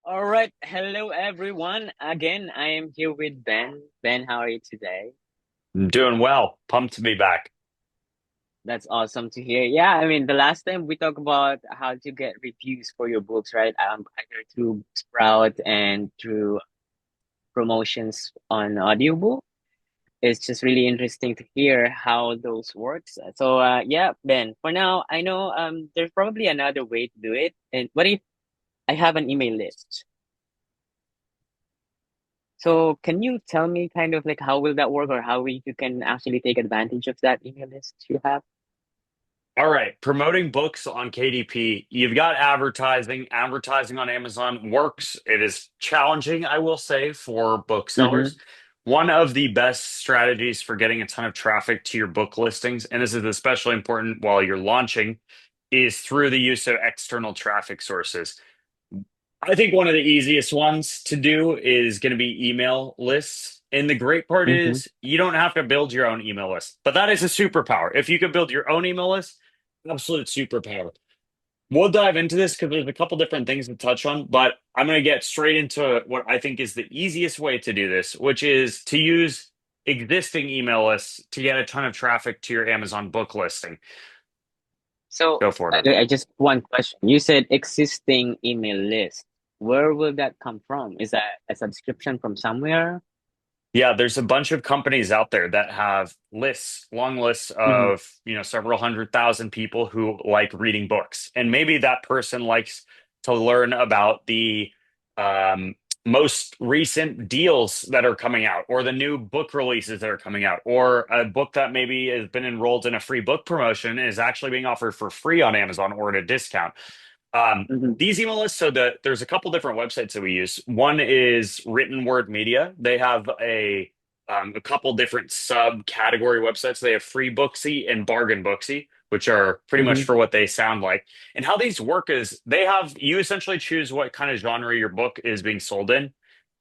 All right. Hello, everyone. Again, I am here with Ben. Ben, how are you today? I'm doing well. Pumped to be back. That's awesome to hear. Yeah, I mean, the last time we talked about how to get reviews for your books, right? Either through Sprout and through promotions on audiobook. It's just really interesting to hear how those works. So, yeah, Ben, for now, I know there's probably another way to do it. And what if I have an email list? So can you tell me kind of like how will that work or how you can actually take advantage of that email list you have? All right, promoting books on KDP. You've got advertising. Advertising on Amazon works. It is challenging, I will say, for Mm-hmm. booksellers. One of the best strategies for getting a ton of traffic to your book listings, and this is especially important while you're launching, is through the use of external traffic sources. I think one of the easiest ones to do is going to be email lists. And the great part Mm-hmm. is you don't have to build your own email list, but that is a superpower. If you could build your own email list, absolute superpower. We'll dive into this because there's a couple different things to touch on, but I'm going to get straight into what I think is the easiest way to do this, which is to use existing email lists to get a ton of traffic to your Amazon book listing. So Go for it. I just one question. You said existing email list. Where will that come from? Is that a subscription from somewhere? Yeah, there's a bunch of companies out there that have lists, long lists Mm-hmm. of, several hundred thousand people who like reading books. And maybe that person likes to learn about the um, most recent deals that are coming out, or the new book releases that are coming out, or a book that maybe has been enrolled in a free book promotion and is actually being offered for free on Amazon or at a discount. Um, Mm-hmm. these email lists, there's a couple different websites that we use. One is Written Word Media. They have a couple different subcategory websites. They have Free Booksy and Bargain Booksy, which are pretty much Mm-hmm. for what they sound like. And how these work is they have you essentially choose what kind of genre your book is being sold in,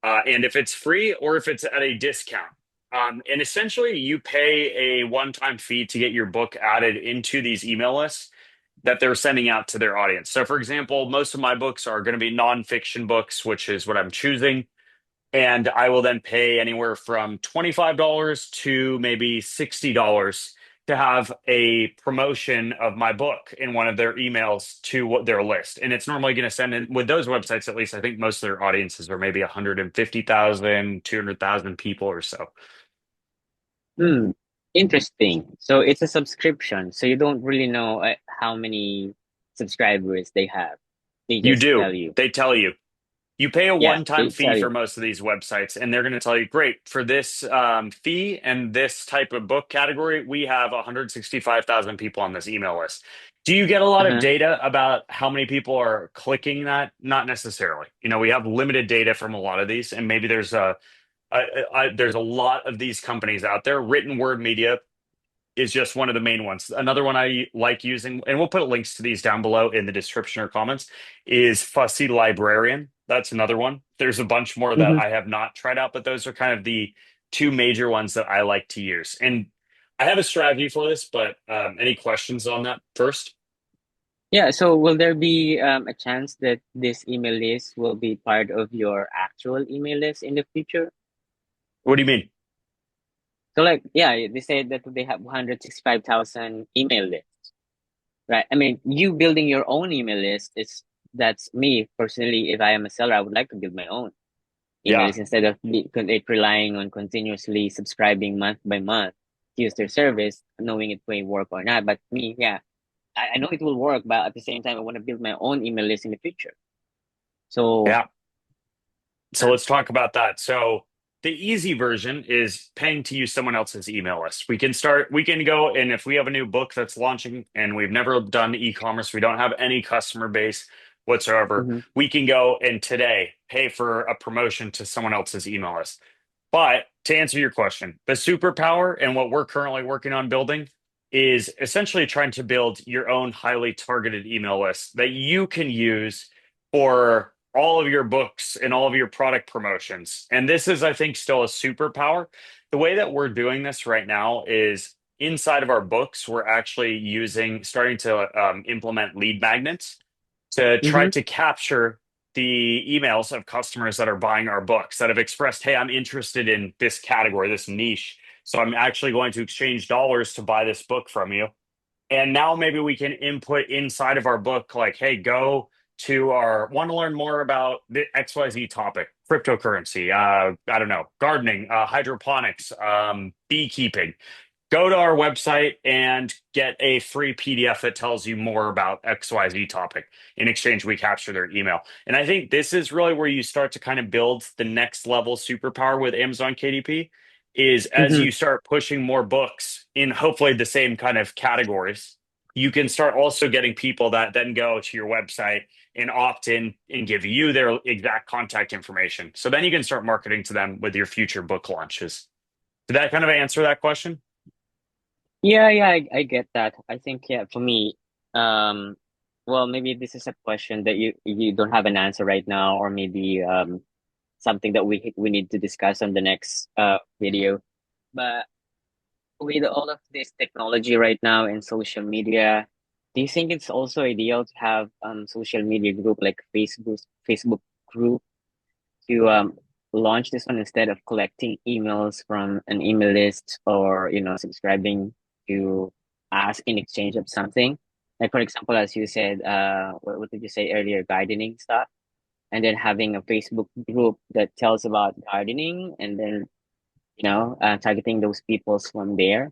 and if it's free or if it's at a discount. And essentially, you pay a one-time fee to get your book added into these email lists that they're sending out to their audience. So, for example, most of my books are going to be nonfiction books, which is what I'm choosing. And I will then pay anywhere from $25 to maybe $60 to have a promotion of my book in one of their emails to their list. And it's normally going to send in with those websites, at least I think most of their audiences are maybe 150,000, 200,000 people or so. Hmm. Interesting. So it's a subscription. So you don't really know how many subscribers they have. They You just do. tell you. They tell you. You pay a Yeah, one-time they fee tell for you. most of these websites, and they're going to tell you, great, for this fee and this type of book category, we have 165,000 people on this email list. Do you get a lot of Uh-huh. data about how many people are clicking that? Not necessarily. We have limited data from a lot of these, and maybe there's a lot of these companies out there. Written word media is just one of the main ones. Another one I like using, and we'll put links to these down below in the description or comments, is Fussy Librarian. That's another one. There's a bunch more that Mm-hmm. I have not tried out, but those are kind of the two major ones that I like to use. And I have a strategy for this, but any questions on that first? Yeah, so will there be a chance that this email list will be part of your actual email list in the future? What do you mean? So like, yeah, they said that they have 165,000 email lists, right? I mean, you building your own email list is that's me personally. If I am a seller, I would like to build my own email Yeah, list instead of relying on continuously subscribing month by month to use their service, knowing it may work or not. But me, yeah, I know it will work, but at the same time, I want to build my own email list in the future. So, yeah. So let's talk about that. So the easy version is paying to use someone else's email list. We can go, and if we have a new book that's launching and we've never done e-commerce, we don't have any customer base whatsoever, mm-hmm, we can go and today pay for a promotion to someone else's email list. But to answer your question, the superpower and what we're currently working on building is essentially trying to build your own highly targeted email list that you can use for all of your books and all of your product promotions. And this is, I think, still a superpower. The way that we're doing this right now is inside of our books, we're actually starting to implement lead magnets to try mm-hmm, to capture the emails of customers that are buying our books that have expressed, hey, I'm interested in this category, this niche. So I'm actually going to exchange dollars to buy this book from you. And now maybe we can input inside of our book, like, hey, go to our want to learn more about the XYZ topic, cryptocurrency, I don't know, gardening, hydroponics, beekeeping. Go to our website and get a free PDF that tells you more about XYZ topic. In exchange, we capture their email. And I think this is really where you start to kind of build the next level superpower with Amazon KDP is as Mm-hmm. you start pushing more books in hopefully the same kind of categories, you can start also getting people that then go to your website and opt in and give you their exact contact information. So then you can start marketing to them with your future book launches. Did that kind of answer that question? Yeah, yeah, I get that. I think yeah, for me, um, well, maybe this is a question that you don't have an answer right now, or maybe something that we need to discuss on the next video. But with all of this technology right now in social media, do you think it's also ideal to have social media group like Facebook group to launch this one instead of collecting emails from an email list or subscribing to ask in exchange of something? Like for example, as you said, what did you say earlier, gardening stuff, and then having a Facebook group that tells about gardening, and then targeting those peoples from there.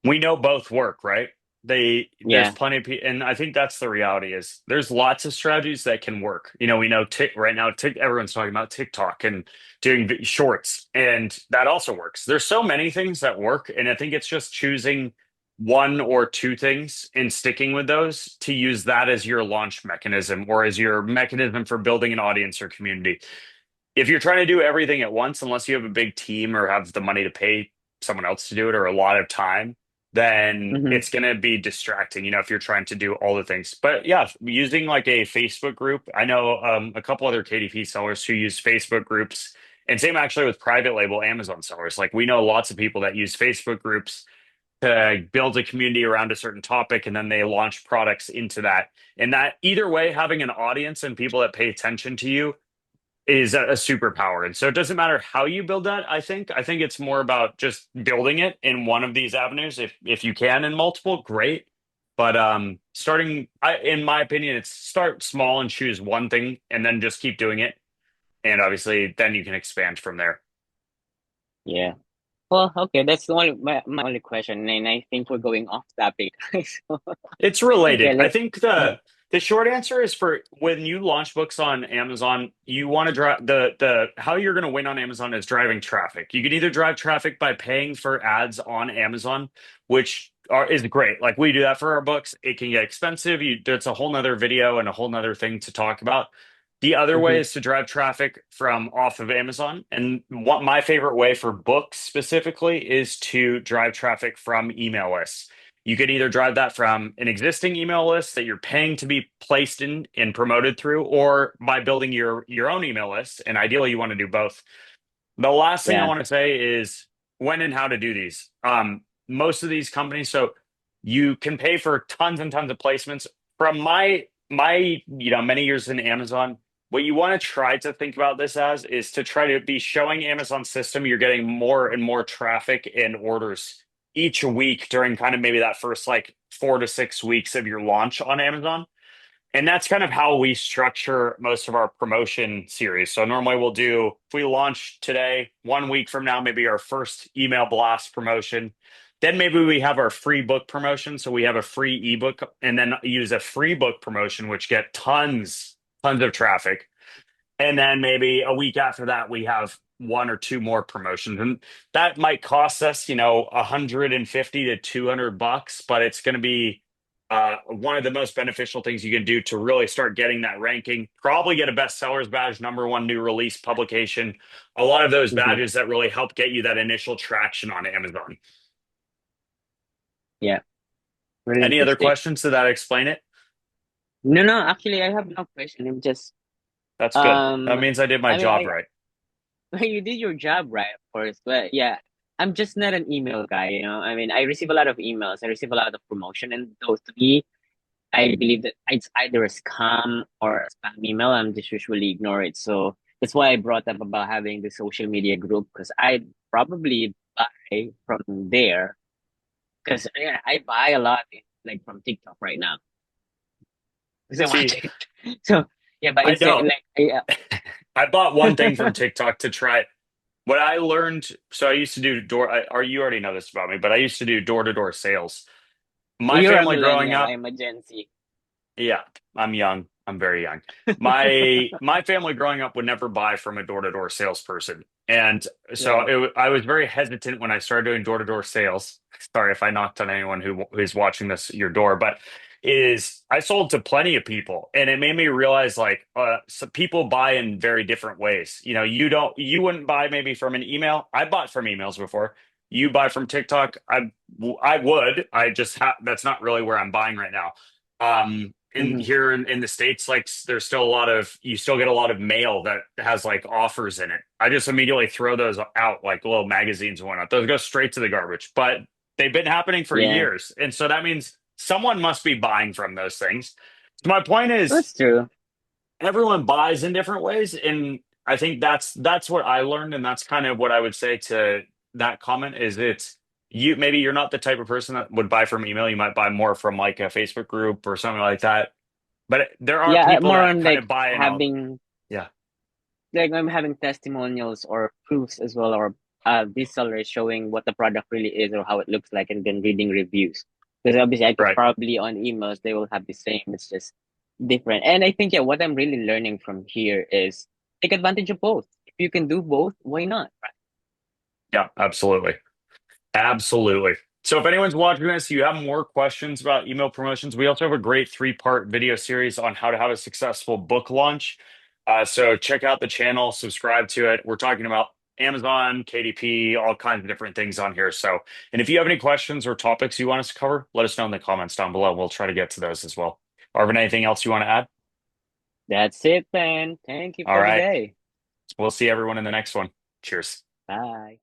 We know both work, right? There's Yeah. plenty of people, and I think that's the reality is there's lots of strategies that can work. We know right now everyone's talking about TikTok and doing shorts, and that also works. There's so many things that work, and I think it's just choosing one or two things and sticking with those to use that as your launch mechanism or as your mechanism for building an audience or community. If you're trying to do everything at once, unless you have a big team or have the money to pay someone else to do it or a lot of time, then Mm-hmm. it's going to be distracting, if you're trying to do all the things. But yeah, using like a Facebook group, I know a couple other KDP sellers who use Facebook groups, and same actually with private label Amazon sellers. Like we know lots of people that use Facebook groups to build a community around a certain topic and then they launch products into that. And that either way, having an audience and people that pay attention to you is a superpower. And so it doesn't matter how you build that, I think. I think it's more about just building it in one of these avenues. If you can in multiple, great. But in my opinion, it's start small and choose one thing and then just keep doing it. And obviously then you can expand from there. Yeah. Well, okay, that's the only my only question, and I think we're going off topic. So, It's okay, related. I let's. think the short answer is for when you launch books on Amazon, you want to drive the how you're going to win on Amazon is driving traffic. You can either drive traffic by paying for ads on Amazon, which is great. Like we do that for our books. It can get expensive. It's a whole nother video and a whole nother thing to talk about. The other way Mm-hmm. is to drive traffic from off of Amazon. And what my favorite way for books specifically is to drive traffic from email lists. You could either drive that from an existing email list that you're paying to be placed in and promoted through, or by building your own email list. And ideally, you want to do both. The last thing I Yeah. want to say is when and how to do these. Most of these companies, so you can pay for tons and tons of placements. From my many years in Amazon, what you want to try to think about this as is to try to be showing Amazon system you're getting more and more traffic and orders each week during kind of maybe that first like 4 to 6 weeks of your launch on Amazon. And that's kind of how we structure most of our promotion series. So normally we'll do, if we launch today, 1 week from now, maybe our first email blast promotion. Then maybe we have our free book promotion. So we have a free ebook and then use a free book promotion, which get tons of traffic. And then maybe a week after that, we have one or two more promotions. And that might cost us, 150 to 200 bucks, but it's going to be one of the most beneficial things you can do to really start getting that ranking. Probably get a bestsellers badge, number one new release publication. A lot of those Mm-hmm. badges that really help get you that initial traction on Amazon. Yeah. Really Any other interesting. questions? Did that explain it? No, no, actually, I have no question. I'm just That's good. That um, means I did my I mean, job right. you did your job right, of course, but yeah, I'm just not an email guy. I mean, I receive a lot of emails. I receive a lot of promotion, and those to me, I believe that it's either a scam or a spam email. I'm just usually ignore it. So that's why I brought up about having the social media group because I probably buy from there because yeah, I buy a lot like from TikTok right now because I watch See, it. So yeah, but I it's don't. like I, I bought one thing from TikTok to try it. What I learned, so I used to do or you already know this about me, but I used to do door-to-door sales. My you're a family growing millennial. up, I'm a Gen Z. yeah, I'm young. I'm very young. My family growing up would never buy from a door-to-door salesperson. And so Yeah. I was very hesitant when I started doing door-to-door sales. Sorry if I knocked on anyone who is watching this your door, but is I sold to plenty of people, and it made me realize like some people buy in very different ways. You know, you wouldn't buy maybe from an email. I bought from emails before. You buy from TikTok. I would. I just that's not really where I'm buying right now. In Hmm. here in the States, like there's still a lot of you still get a lot of mail that has like offers in it. I just immediately throw those out like little magazines and whatnot. Those go straight to the garbage. But they've been happening for Yeah, years. And so that means someone must be buying from those things. So my point is that's true. everyone buys in different ways. And I think that's what I learned. And that's kind of what I would say to that comment is it's you maybe you're not the type of person that would buy from email. You might buy more from like a Facebook group or something like that, but there are Yeah, people more that on kind like of buy in a having yeah, like I'm having testimonials or proofs as well, or these sellers showing what the product really is or how it looks like, and then reading reviews. Because obviously, I guess right. probably on emails they will have the same. It's just different. And I think yeah, what I'm really learning from here is take advantage of both. If you can do both, why not? Right? Yeah, absolutely. Absolutely. So if anyone's watching this, you have more questions about email promotions, we also have a great three-part video series on how to have a successful book launch. So check out the channel, subscribe to it. We're talking about Amazon, KDP, all kinds of different things on here. So, and if you have any questions or topics you want us to cover, let us know in the comments down below. We'll try to get to those as well. Arvin, anything else you want to add? That's it, then. Thank you All for the right. day. We'll see everyone in the next one. Cheers. Bye.